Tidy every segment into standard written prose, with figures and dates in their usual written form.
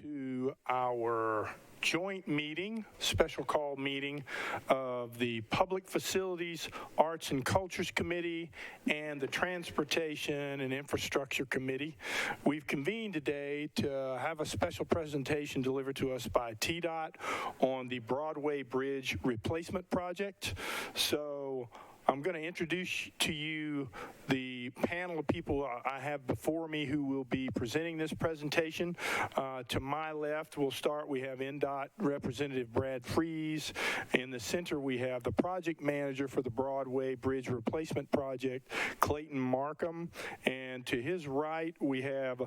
To our joint meeting, special call meeting of the Public Facilities, Arts and Cultures Committee and the Transportation and Infrastructure Committee. We've convened today to have a special presentation delivered to us by TDOT on the Broadway Bridge Replacement Project. So I'm going to introduce to you the panel of people I have before me who will be presenting this presentation. To my left, we have NDOT Representative Brad Freese. In the center, we have the project manager for the Broadway Bridge Replacement Project, Clayton Markham. And to his right, we have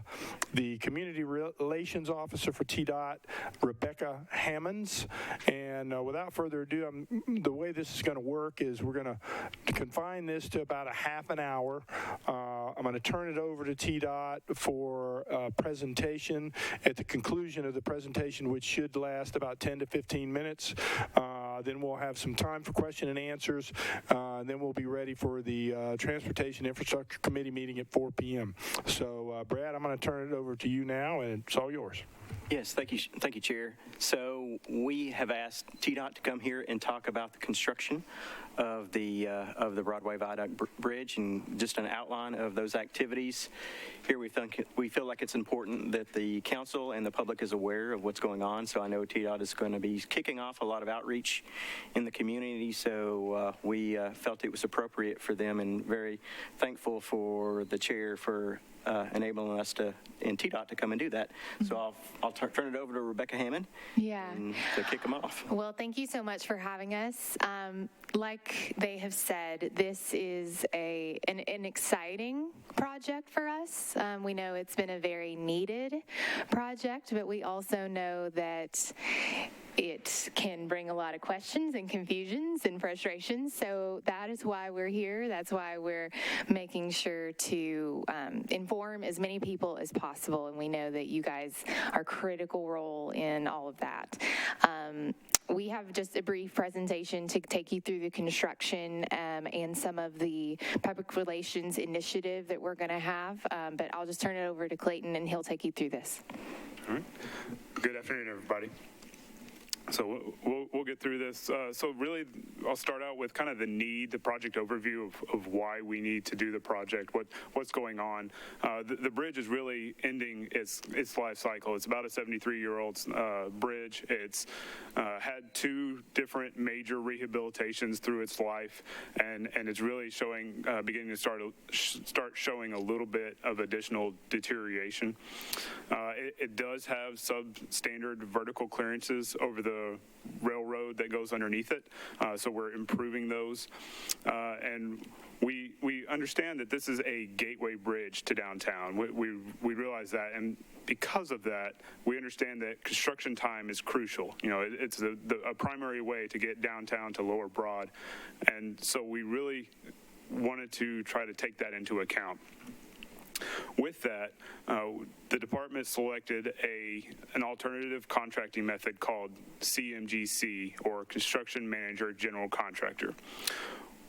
the Community Relations Officer for TDOT, Rebecca Hammonds. And without further ado, the way this is going to work is we're going to confine this to about a half an hour. I'm going to turn it over to TDOT for a presentation. At the conclusion of the presentation, which should last about 10 to 15 minutes, then we'll have some time for question and answers. Then we'll be ready for the Transportation Infrastructure Committee meeting at 4 p.m. So, Brad, I'm going to turn it over to you now, and it's all yours. Yes, thank you, Chair. So we have asked TDOT to come here and talk about the construction of the Broadway Viaduct Bridge and just an outline of those activities. Here we feel like it's important that the council and the public is aware of what's going on. So I know TDOT is going to be kicking off a lot of outreach in the community. So we felt it was appropriate for them, and very thankful for the chair for enabling us in TDOT to come and do that. So I'll turn it over to Rebecca Hammond to kick them off. Well, thank you so much for having us. Like they have said, this is an exciting project for us. We know it's been a very needed project, but we also know that it can bring a lot of questions and confusions and frustrations. So that is why we're here. That's why we're making sure to inform as many people as possible. And we know that you guys are a critical role in all of that. We have just a brief presentation to take you through the construction and some of the public relations initiative that we're going to have. But I'll just turn it over to Clayton, and he'll take you through this. All right. Good afternoon, everybody. So we'll get through this. So really, I'll start out with kind of the project overview of why we need to do the project, what's going on. The bridge is really ending its life cycle. It's about a 73-year-old bridge. It's had two different major rehabilitations through its life, and it's really beginning to start showing a little bit of additional deterioration. It does have substandard vertical clearances over the railroad that goes underneath it, so we're improving those, and we understand that this is a gateway bridge to downtown. We realize that, and because of that, we understand that construction time is crucial. You know, it's a primary way to get downtown to Lower Broad, and so we really wanted to try to take that into account. With that, the department selected an alternative contracting method called CMGC, or Construction Manager General Contractor.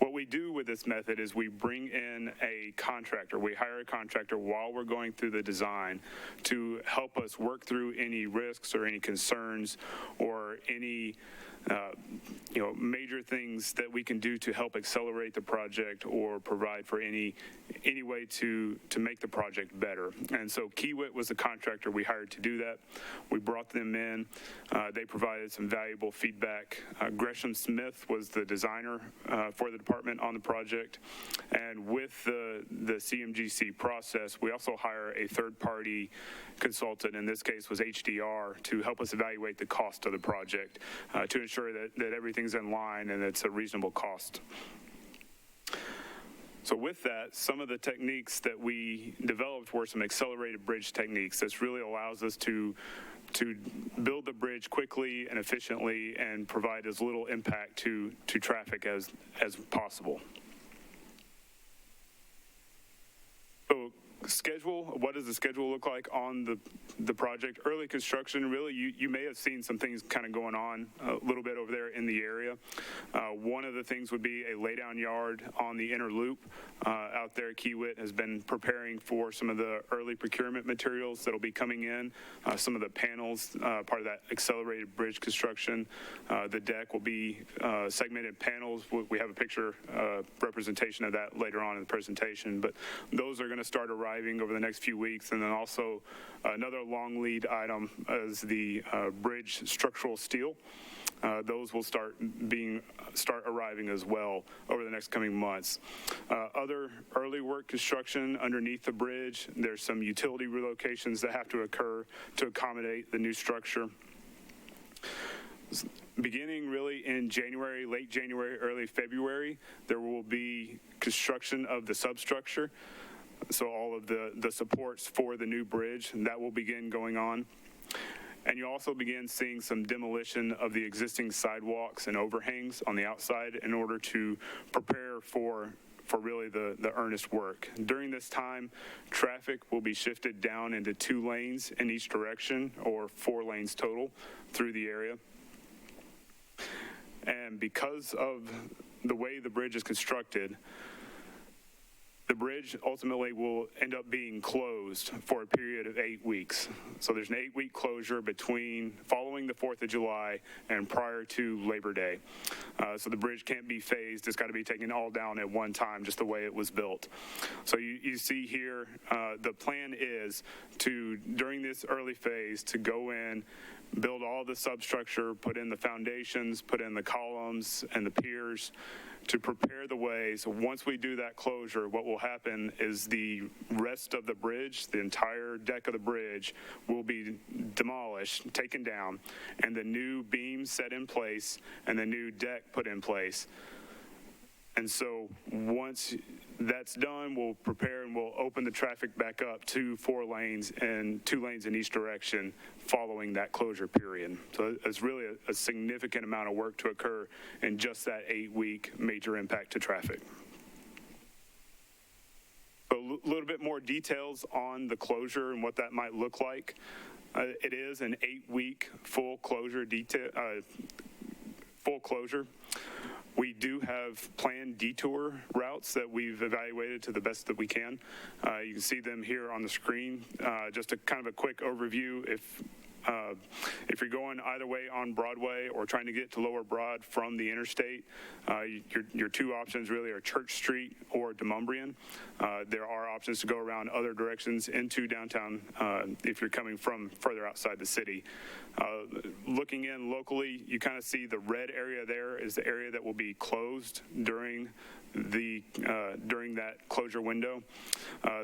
What we do with this method is we bring in a contractor. We hire a contractor while we're going through the design to help us work through any risks or any concerns or any major things that we can do to help accelerate the project or provide for any way to make the project better. And so Kiewit was the contractor we hired to do that. We brought them in. They provided some valuable feedback. Gresham Smith was the designer for the department on the project. And with the CMGC process, we also hire a third-party consultant, in this case was HDR, to help us evaluate the cost of the project to ensure that everything's in line and it's a reasonable cost. So with that, some of the techniques that we developed were some accelerated bridge techniques. This really allows us to build the bridge quickly and efficiently and provide as little impact to traffic as possible. So schedule, what does the schedule look like on the project? Early construction, really, you may have seen some things kind of going on a little bit over there in the area. One of the things would be a laydown yard on the inner loop. Out there, Kiewit has been preparing for some of the early procurement materials that'll be coming in, some of the panels, part of that accelerated bridge construction. The deck will be segmented panels. We have a picture representation of that later on in the presentation, but those are going to start arriving over the next few weeks. And then also another long lead item is the bridge structural steel. Those will start arriving as well over the next coming months. Other early work construction underneath the bridge, there's some utility relocations that have to occur to accommodate the new structure. Beginning really in January, late January, early February, there will be construction of the substructure. So all of the supports for the new bridge, and that will begin going on. And you also begin seeing some demolition of the existing sidewalks and overhangs on the outside in order to prepare for really the earnest work. During this time, traffic will be shifted down into 2 lanes in each direction, or 4 lanes total through the area. And because of the way the bridge is constructed, the bridge ultimately will end up being closed for a period of 8 weeks. So there's an 8-week closure following the 4th of July and prior to Labor Day. So the bridge can't be phased. It's got to be taken all down at one time, just the way it was built. So you see here, the plan is to, during this early phase, to go in, build all the substructure, put in the foundations, put in the columns and the piers to prepare the way. So once we do that closure, what will happen is the rest of the bridge, the entire deck of the bridge, will be demolished, taken down, and the new beams set in place and the new deck put in place. And so once that's done, we'll prepare and we'll open the traffic back up to 4 lanes and 2 lanes in each direction following that closure period. So it's really a significant amount of work to occur in just that 8-week major impact to traffic. So a little bit more details on the closure and what that might look like. It is an 8-week full closure. We do have planned detour routes that we've evaluated to the best that we can. You can see them here on the screen. Just a kind of a quick overview. If you're going either way on Broadway or trying to get to Lower Broad from the interstate, your 2 options really are Church Street or Demonbreun. There are options to go around other directions into downtown if you're coming from further outside the city. Looking in locally, you kind of see the red area there is the area that will be closed during that closure window.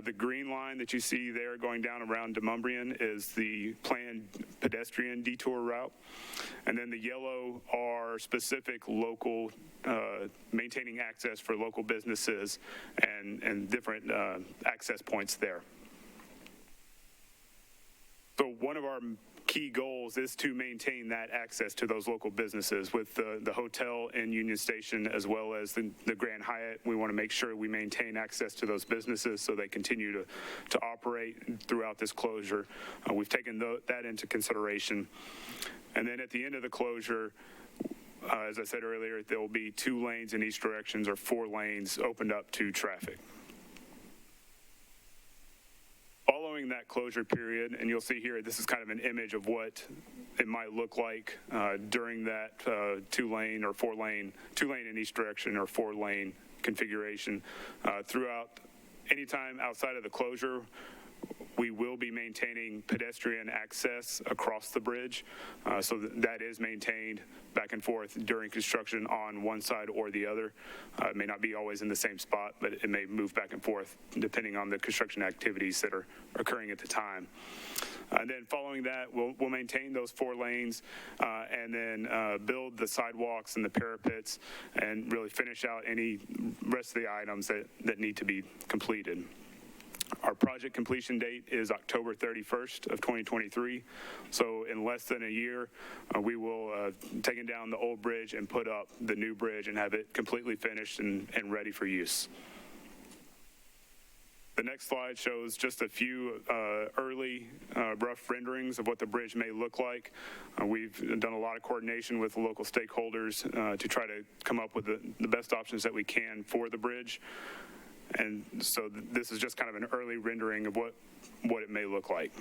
The green line that you see there going down around Demonbreun is the planned pedestrian detour route. And then the yellow are specific local, maintaining access for local businesses and different access points there. So one of our key goals is to maintain that access to those local businesses with the hotel in Union Station as well as the Grand Hyatt. We want to make sure we maintain access to those businesses so they continue to operate throughout this closure. We've taken that into consideration. And then at the end of the closure, as I said earlier, there will be 2 lanes in each direction or 4 lanes opened up to traffic. Following that closure period, and you'll see here, this is kind of an image of what it might look like during that 2-lane or 4-lane, 2-lane in each direction or 4-lane configuration. Throughout, anytime outside of the closure, we will be maintaining pedestrian access across the bridge. So that is maintained back and forth during construction on one side or the other. It may not be always in the same spot, but it may move back and forth depending on the construction activities that are occurring at the time. And then following that, we'll maintain those 4 lanes and then build the sidewalks and the parapets and really finish out any rest of the items that need to be completed. Our project completion date is October 31st of 2023. So in less than a year, we will take down the old bridge and put up the new bridge and have it completely finished and ready for use. The next slide shows just a few early rough renderings of what the bridge may look like. We've done a lot of coordination with local stakeholders to try to come up with the best options that we can for the bridge. And so this is just kind of an early rendering of what it may look like.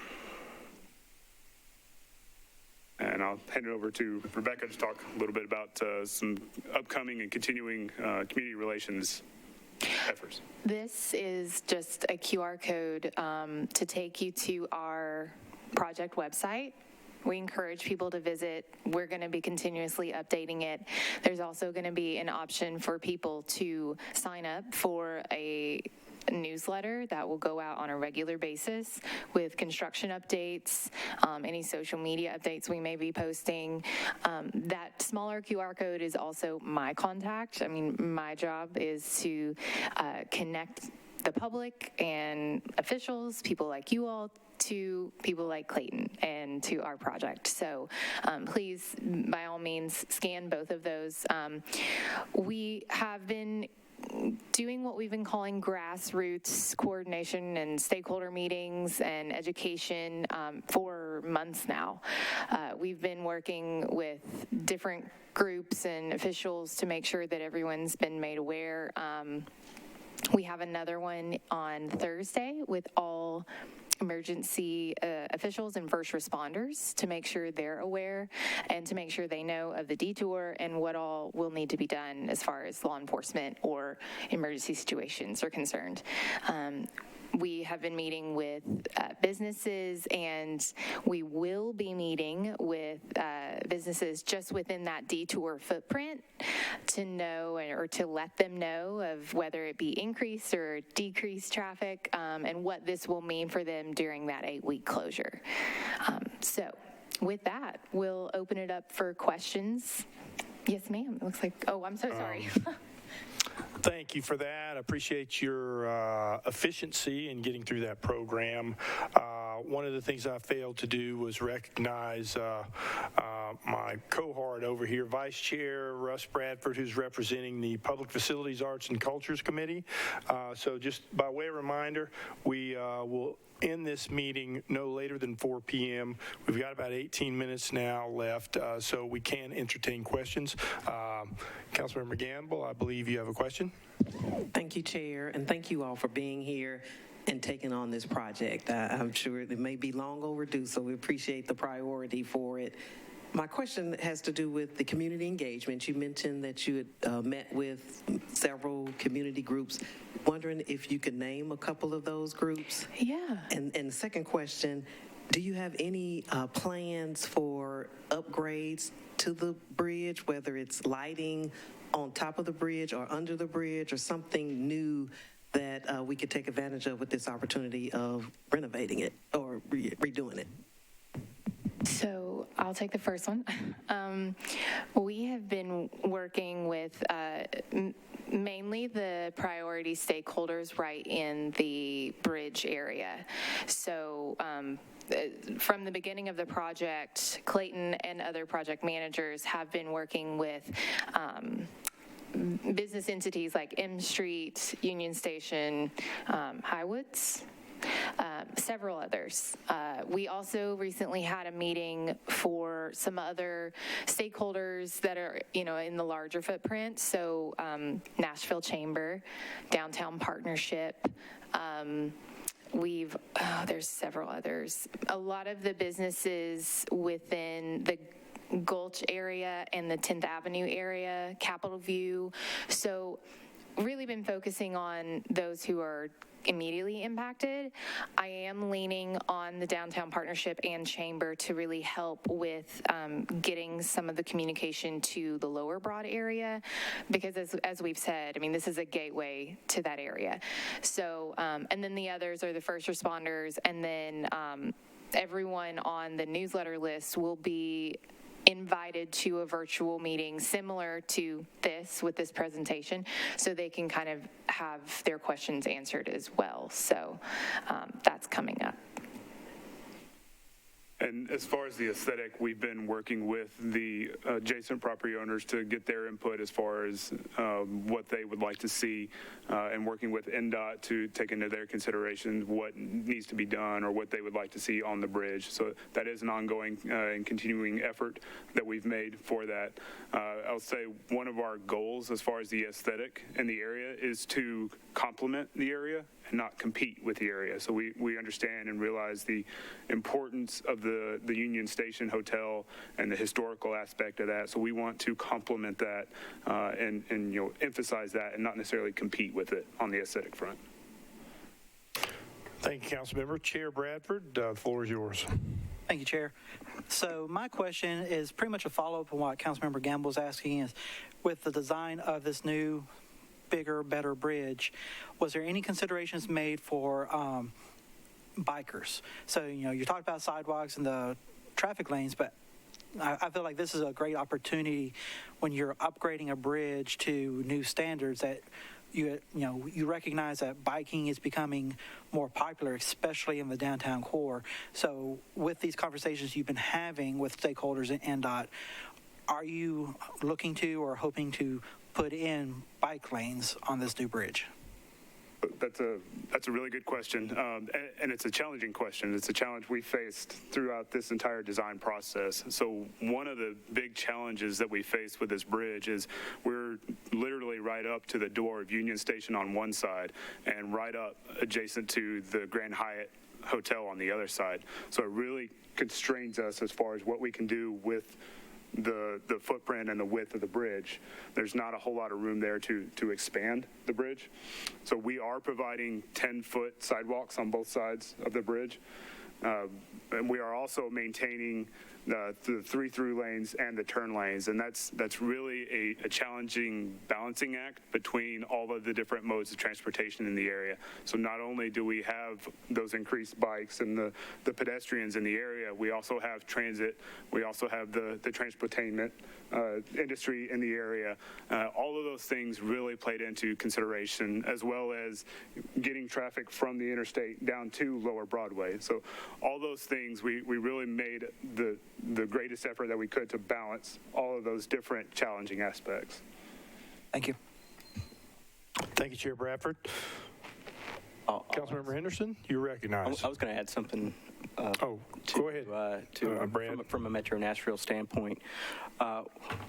And I'll hand it over to Rebecca to talk a little bit about some upcoming and continuing community relations efforts. This is just a QR code to take you to our project website. We encourage people to visit. We're going to be continuously updating it. There's also going to be an option for people to sign up for a newsletter that will go out on a regular basis with construction updates, any social media updates we may be posting. That smaller QR code is also my contact. I mean, my job is to connect the public and officials, people like you all, to people like Clayton and to our project. So please, by all means, scan both of those. We have been doing what we've been calling grassroots coordination and stakeholder meetings and education for months now. We've been working with different groups and officials to make sure that everyone's been made aware. We have another one on Thursday with all emergency officials and first responders to make sure they're aware and to make sure they know of the detour and what all will need to be done as far as law enforcement or emergency situations are concerned. We have been meeting with businesses, and we will be meeting with businesses just within that detour footprint to know or to let them know of whether it be increased or decreased traffic and what this will mean for them during that 8-week closure. So with that, we'll open it up for questions. Yes, ma'am. It looks like, oh, I'm so sorry. Thank you for that. I appreciate your efficiency in getting through that program. One of the things I failed to do was recognize my cohort over here, Vice Chair Russ Bradford, who's representing the Public Facilities, Arts, and Cultures Committee. So just by way of reminder, we will end this meeting no later than 4 p.m. We've got about 18 minutes now left, so we can entertain questions. Councilmember Gamble, I believe you have a question. Thank you, Chair, and thank you all for being here and taking on this project. I'm sure it may be long overdue, so we appreciate the priority for it. My question has to do with the community engagement. You mentioned that you had met with several community groups. Wondering if you could name a couple of those groups? Yeah. And the second question, do you have any plans for upgrades to the bridge, whether it's lighting on top of the bridge or under the bridge or something new that we could take advantage of with this opportunity of renovating it or redoing it? So I'll take the first one. We have been working with mainly the priority stakeholders right in the bridge area. So from the beginning of the project, Clayton and other project managers have been working with business entities like M Street, Union Station, Highwoods, several others. We also recently had a meeting for some other stakeholders that are, in the larger footprint. So Nashville Chamber, Downtown Partnership, there's several others. A lot of the businesses within the Gulch area and the 10th Avenue area, Capitol View. So really been focusing on those who are immediately impacted. I am leaning on the Downtown Partnership and Chamber to really help with getting some of the communication to the Lower Broad area, because as we've said, I mean, this is a gateway to that area. So, and then the others are the first responders, and then everyone on the newsletter list will be invited to a virtual meeting similar to this with this presentation, so they can kind of have their questions answered as well. So that's coming up. And as far as the aesthetic, we've been working with the adjacent property owners to get their input as far as what they would like to see, and working with NDOT to take into their consideration what needs to be done or what they would like to see on the bridge. So that is an ongoing and continuing effort that we've made for that. I'll say one of our goals as far as the aesthetic in the area is to complement the area and not compete with the area. So we understand and realize the importance of the Union Station Hotel and the historical aspect of that. So we want to complement that and emphasize that and not necessarily compete with it on the aesthetic front. Thank you, Councilmember. Chair Bradford, the floor is yours. Thank you, Chair. So my question is pretty much a follow-up on what Councilmember Gamble was asking is, with the design of this new, bigger, better bridge, was there any considerations made for bikers? So, you talked about sidewalks and the traffic lanes, but I feel like this is a great opportunity when you're upgrading a bridge to new standards that you recognize that biking is becoming more popular, especially in the downtown core. So with these conversations you've been having with stakeholders in NDOT, are you looking to or hoping to put in bike lanes on this new bridge? That's a really good question, and it's a challenging question. It's a challenge we faced throughout this entire design process. So one of the big challenges that we faced with this bridge is we're literally right up to the door of Union Station on one side and right up adjacent to the Grand Hyatt Hotel on the other side. So it really constrains us as far as what we can do with the footprint and the width of the bridge. There's not a whole lot of room there to expand the bridge. So we are providing 10-foot sidewalks on both sides of the bridge. And we are also maintaining the 3 through lanes and the turn lanes, and that's really a challenging balancing act between all of the different modes of transportation in the area. So not only do we have those increased bikes and the pedestrians in the area, we also have transit, we also have the transportainment industry in the area. All of those things really played into consideration, as well as getting traffic from the interstate down to Lower Broadway. So all those things, we really made the greatest effort that we could to balance all of those different challenging aspects. Thank you. Thank you, Chair Bradford. Councilmember Henderson, you're recognized. I was going to add something. Go ahead. Brad. From a Metro Nashville standpoint,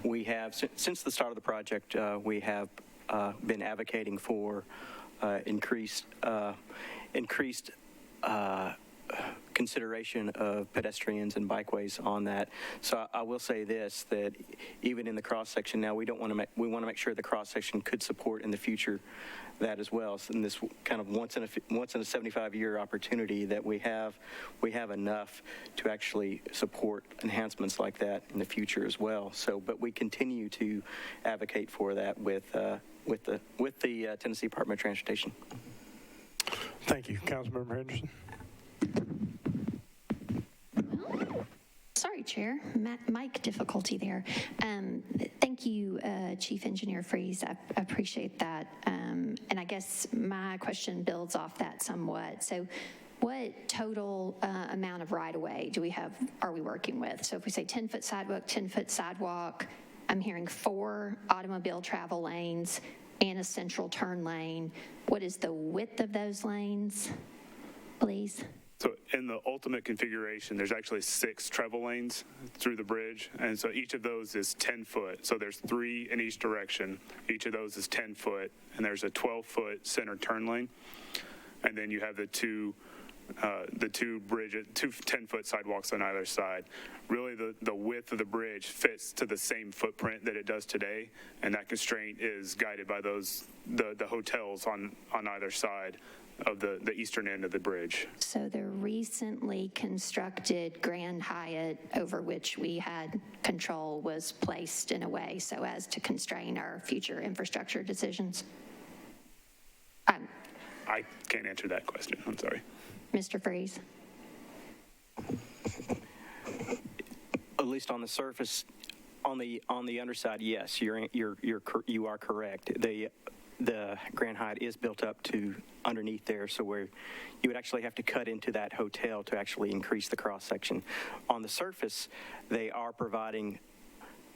we have, since the start of the project, we have been advocating for increased consideration of pedestrians and bikeways on that. So I will say this, that even in the cross section now, we want to make sure the cross section could support in the future that as well. So in this kind of once in a 75-year opportunity that we have enough to actually support enhancements like that in the future as well. So, but we continue to advocate for that with the Tennessee Department of Transportation. Thank you, Councilmember Henderson. Sorry, Chair. Mic difficulty there. Thank you, Chief Engineer Freeze. I appreciate that. And I guess my question builds off that somewhat. So what total amount of right-of-way are we working with? So if we say 10-foot sidewalk, 10-foot sidewalk, I'm hearing 4 automobile travel lanes and a central turn lane. What is the width of those lanes, please? So in the ultimate configuration, there's actually 6 travel lanes through the bridge, and so each of those is 10 foot. So there's 3 in each direction. Each of those is 10 foot, and there's a 12-foot center turn lane. And then you have the two 10-foot sidewalks on either side. Really, the width of the bridge fits to the same footprint that it does today, and that constraint is guided by the hotels on either side of the eastern end of the bridge. So the recently constructed Grand Hyatt, over which we had control, was placed in a way so as to constrain our future infrastructure decisions? I can't answer that question. I'm sorry. Mr. Freeze? At least on the surface, on the underside, yes, you are correct. the Grand Hyatt is built up to underneath there, so where you would actually have to cut into that hotel to actually increase the cross-section. On the surface, they are providing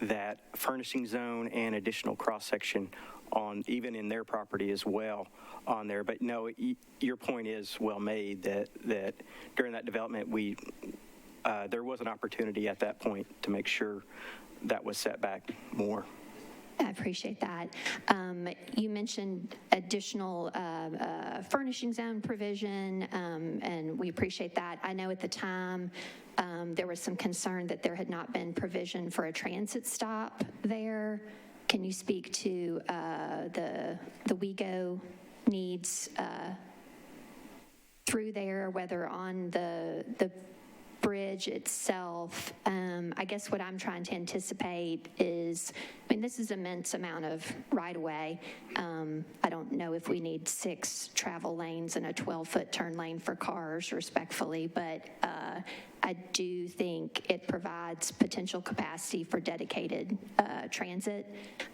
that furnishing zone and additional cross-section on, even in their property as well on there. But no, your point is well made, that during that development, there was an opportunity at that point to make sure that was set back more. I appreciate that. You mentioned additional furnishing zone provision, and we appreciate that. I know at the time there was some concern that there had not been provision for a transit stop there. Can you speak to the WeGo needs through there, whether on the bridge itself? I guess what I'm trying to anticipate is, I mean, this is immense amount of right-of-way. I don't know if we need 6 travel lanes and a 12-foot turn lane for cars, respectfully, but I do think it provides potential capacity for dedicated transit.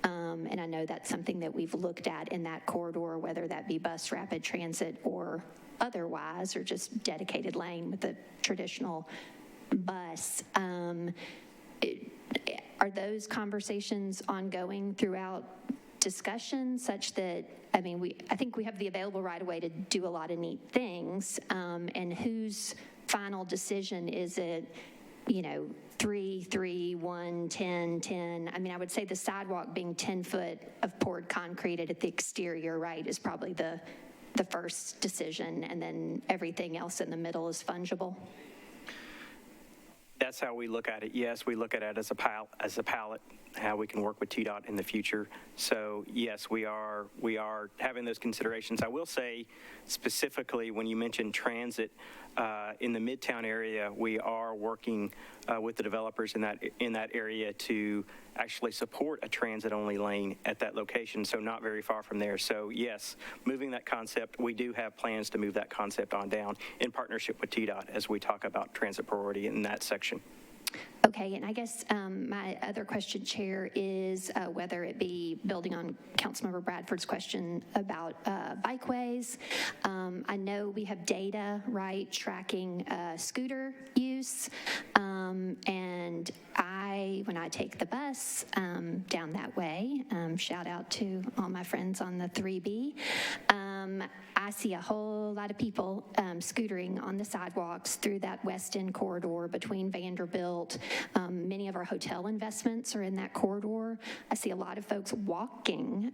And I know that's something that we've looked at in that corridor, whether that be bus rapid transit or otherwise, or just dedicated lane with a traditional bus. Are those conversations ongoing throughout discussion, such that, I mean, I think we have the available right-of-way to do a lot of neat things, and whose final decision is it, 3, 3, 1, 10, 10? I mean, I would say the sidewalk being 10 foot of poured concrete at the exterior, right, is probably the first decision, and then everything else in the middle is fungible. That's how we look at it. Yes, we look at it as a palette, how we can work with TDOT in the future. So yes, we are having those considerations. I will say specifically when you mentioned transit, in the Midtown area, we are working with the developers in that area to actually support a transit-only lane at that location, so not very far from there. So yes, moving that concept, we do have plans to move that concept on down in partnership with TDOT as we talk about transit priority in that section. Okay, and I guess my other question, Chair, is whether it be building on Councilmember Bradford's question about bikeways. I know we have data, right, tracking scooter use, and when I take the bus down that way, shout out to all my friends on the 3B, I see a whole lot of people scootering on the sidewalks through that West End corridor between Vanderbilt. Many of our hotel investments are in that corridor. I see a lot of folks walking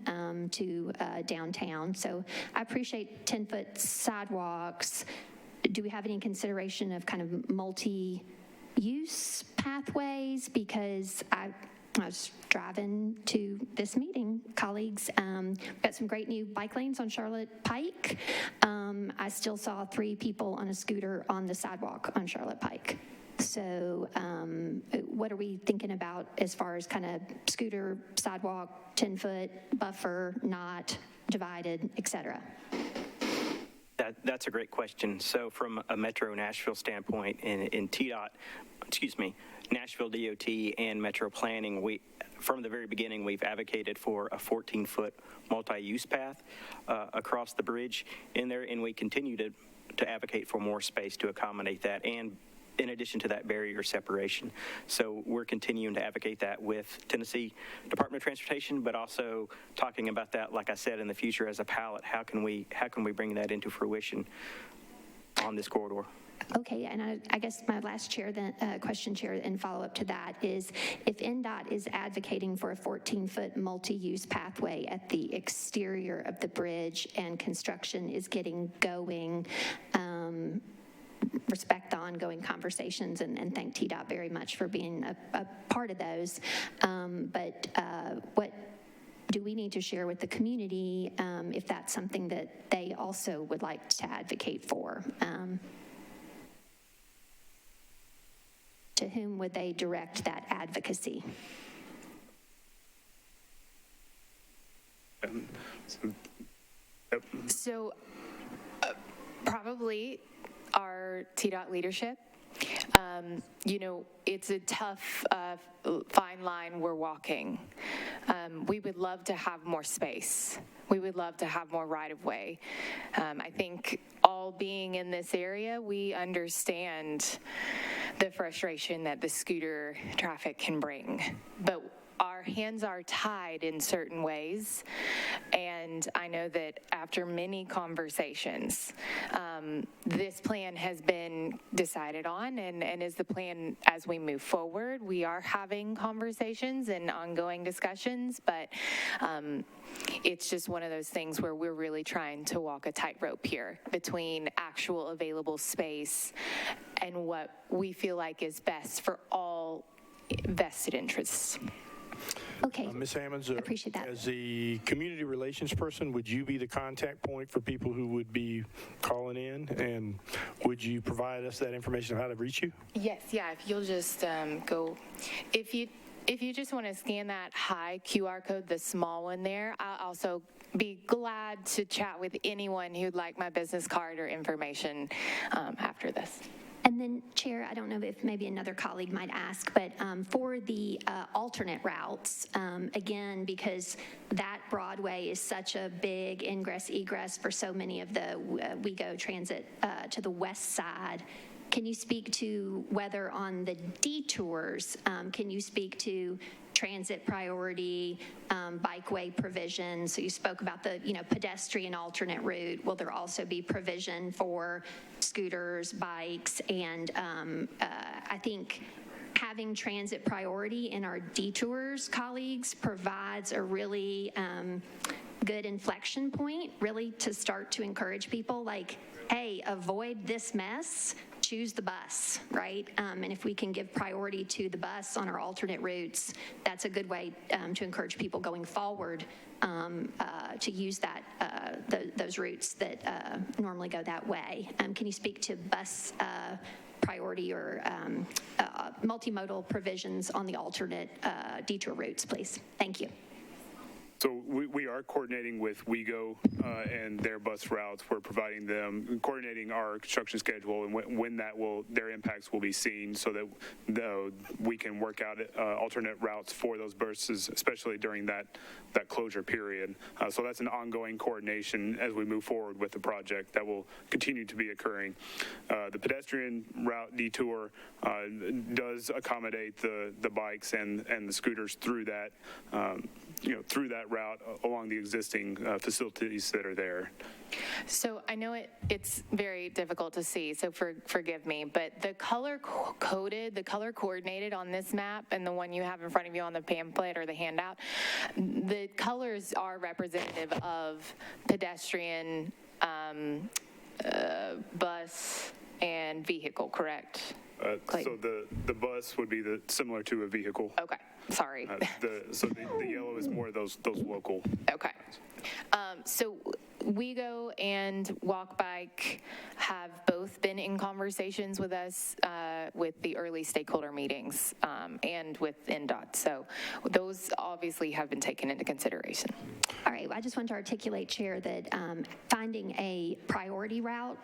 to downtown. So I appreciate 10-foot sidewalks. Do we have any consideration of kind of multi-use pathways? Because I was driving to this meeting, colleagues, got some great new bike lanes on Charlotte Pike. I still saw 3 people on a scooter on the sidewalk on Charlotte Pike. So what are we thinking about as far as kind of scooter, sidewalk, 10-foot buffer, not divided, et cetera? That's a great question. So from a Metro Nashville standpoint, in TDOT, Nashville DOT and Metro Planning, from the very beginning, we've advocated for a 14-foot multi-use path across the bridge in there, and we continue to advocate for more space to accommodate that, and in addition to that, barrier separation. So we're continuing to advocate that with Tennessee Department of Transportation, but also talking about that, like I said, in the future as a palette. How can we bring that into fruition on this corridor? Okay, and I guess my last question, Chair, and follow up to that is, if NDOT is advocating for a 14-foot multi-use pathway at the exterior of the bridge and construction is getting going, respect the ongoing conversations and thank TDOT very much for being a part of those. But what do we need to share with the community if that's something that they also would like to advocate for? To whom would they direct that advocacy? So probably our TDOT leadership. It's a tough, fine line we're walking. We would love to have more space. We would love to have more right-of-way. I think all being in this area, we understand the frustration that the scooter traffic can bring. But our hands are tied in certain ways, and I know that after many conversations, this plan has been decided on and is the plan as we move forward. We are having conversations and ongoing discussions, but it's just one of those things where we're really trying to walk a tightrope here between actual available space and what we feel like is best for all vested interests. Okay. Ms. Hammonds, Appreciate that. as the community relations person, would you be the contact point for people who would be calling in? And would you provide us that information on how to reach you? Yes, yeah, if you'll just go, if you just want to scan that high QR code, the small one there, I'll also be glad to chat with anyone who'd like my business card or information after this. And then, Chair, I don't know if maybe another colleague might ask, but for the alternate routes, again, because that Broadway is such a big ingress egress for so many of the WeGo transit to the west side, can you speak to whether on the detours, can you speak to transit priority, bikeway provision? So you spoke about the pedestrian alternate route. Will there also be provision for scooters, bikes, and I think having transit priority in our detours, colleagues, provides a really good inflection point, really, to start to encourage people like, hey, avoid this mess, choose the bus, right? And if we can give priority to the bus on our alternate routes, that's a good way to encourage people going forward to use those routes that normally go that way. Can you speak to bus priority or multimodal provisions on the alternate detour routes, please? Thank you. So we are coordinating with WeGo and their bus routes. We're providing them, coordinating our construction schedule and when their impacts will be seen so that we can work out alternate routes for those buses, especially during that closure period. So that's an ongoing coordination as we move forward with the project that will continue to be occurring. The pedestrian route detour does accommodate the bikes and the scooters through that route along the existing facilities that are there. So I know it's very difficult to see, so forgive me, but the color coordinated on this map and the one you have in front of you on the pamphlet or the handout, the colors are representative of pedestrian, bus, and vehicle, correct? So the bus would be similar to a vehicle. Okay, sorry. So the yellow is more those local. Okay. So WeGo and Walk Bike have both been in conversations with us with the early stakeholder meetings and with NDOT. So those obviously have been taken into consideration. All right, well, I just want to articulate, Chair, that finding a priority route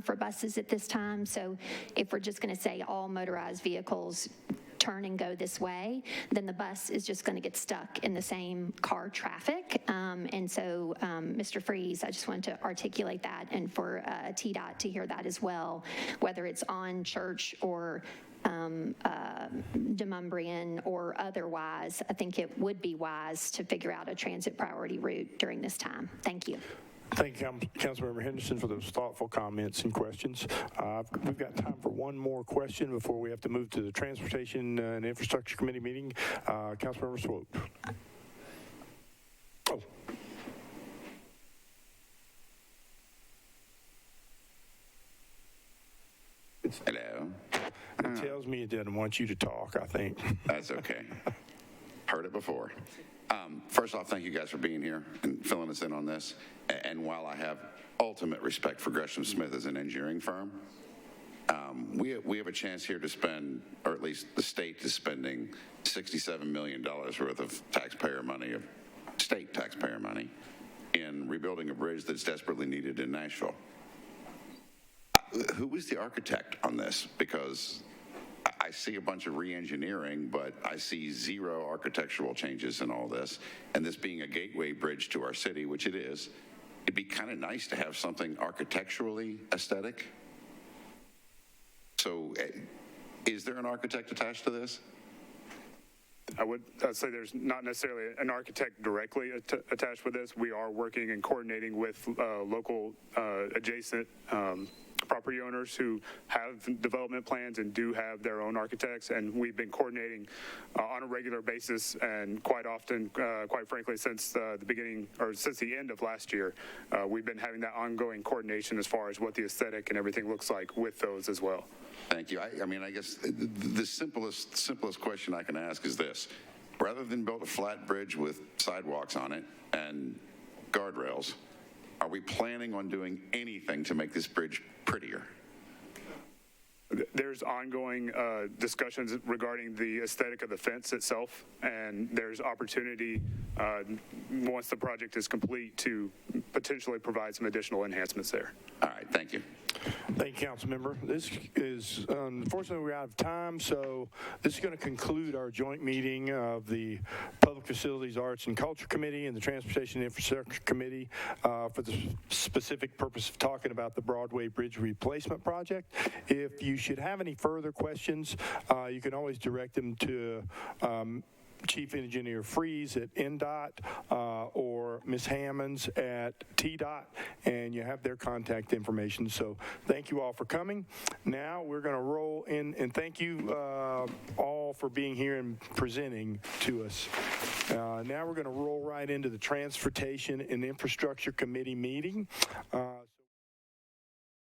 for buses at this time, so if we're just going to say all motorized vehicles turn and go this way, then the bus is just going to get stuck in the same car traffic. And so, Mr. Freeze, I just wanted to articulate that, and for TDOT to hear that as well, whether it's on Church or Demumbrian or otherwise, I think it would be wise to figure out a transit priority route during this time. Thank you. Thank you, Councilmember Henderson, for those thoughtful comments and questions. We've got time for one more question before we have to move to the Transportation and Infrastructure Committee meeting. Councilmember Swope. Oh. Hello. It tells me it doesn't want you to talk, I think. That's okay. Heard it before. First off, thank you guys for being here and filling us in on this. And while I have ultimate respect for Gresham Smith as an engineering firm, we have a chance here to spend, or at least the state is spending, $67 million worth of taxpayer money, of state taxpayer money, in rebuilding a bridge that's desperately needed in Nashville. Who was the architect on this? Because I see a bunch of re-engineering, but I see zero architectural changes in all this. And this being a gateway bridge to our city, which it is, it'd be kind of nice to have something architecturally aesthetic. So is there an architect attached to this? I would say there's not necessarily an architect directly attached with this. We are working and coordinating with local adjacent property owners who have development plans and do have their own architects, and we've been coordinating on a regular basis, and quite often, quite frankly, since the beginning or since the end of last year, we've been having that ongoing coordination as far as what the aesthetic and everything looks like with those as well. Thank you. I mean, I guess the simplest question I can ask is this. Rather than build a flat bridge with sidewalks on it and guardrails, are we planning on doing anything to make this bridge prettier? There's ongoing discussions regarding the aesthetic of the fence itself, and there's opportunity once the project is complete to potentially provide some additional enhancements there. All right, thank you. Thank you, council member. This is, unfortunately, we're out of time, so this is going to conclude our joint meeting of the Public Facilities, Arts, and Culture Committee and the Transportation and Infrastructure Committee for the specific purpose of talking about the Broadway Bridge Replacement Project. If you should have any further questions, you can always direct them to Chief Engineer Freeze at NDOT or Ms. Hammonds at TDOT, and you have their contact information. So thank you all for coming. Now we're going to roll in, and thank you all for being here and presenting to us. Now we're going to roll right into the Transportation and Infrastructure Committee meeting.